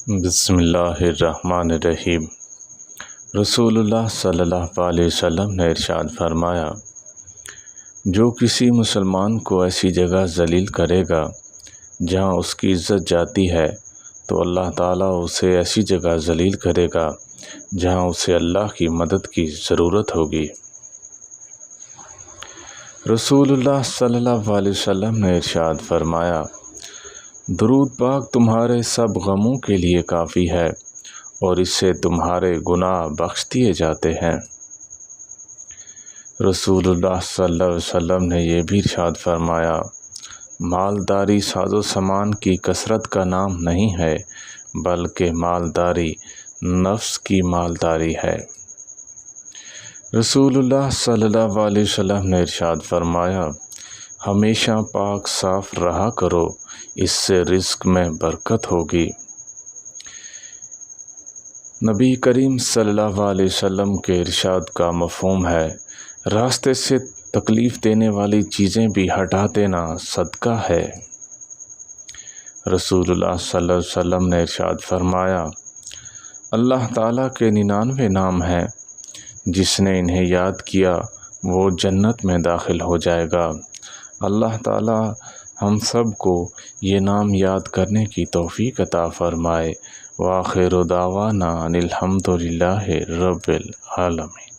بسم اللہ الرحمن الرحیم۔ رسول اللہ صلی اللہ علیہ وسلم نے ارشاد فرمایا، جو کسی مسلمان کو ایسی جگہ ذلیل کرے گا جہاں اس کی عزت جاتی ہے تو اللہ تعالیٰ اسے ایسی جگہ ذلیل کرے گا جہاں اسے اللہ کی مدد کی ضرورت ہوگی۔ رسول اللہ صلی اللہ علیہ وسلم نے ارشاد فرمایا، درود پاک تمہارے سب غموں کے لیے کافی ہے اور اس سے تمہارے گناہ بخش دیے جاتے ہیں۔ رسول اللہ صلی اللہ علیہ وسلم نے یہ بھی ارشاد فرمایا، مالداری ساز و سامان کی کثرت کا نام نہیں ہے بلکہ مالداری نفس کی مالداری ہے۔ رسول اللہ صلی اللہ علیہ وسلم نے ارشاد فرمایا، ہمیشہ پاک صاف رہا کرو، اس سے رزق میں برکت ہوگی۔ نبی کریم صلی اللہ علیہ وسلم کے ارشاد کا مفہوم ہے، راستے سے تکلیف دینے والی چیزیں بھی ہٹا دینا صدقہ ہے۔ رسول اللہ صلی اللہ علیہ وسلم نے ارشاد فرمایا، اللہ تعالیٰ کے 99 نام ہیں، جس نے انہیں یاد کیا وہ جنت میں داخل ہو جائے گا۔ اللہ تعالیٰ ہم سب کو یہ نام یاد کرنے کی توفیق عطا فرمائے۔ وآخر دعوانا ان الحمد للہ رب العالمین۔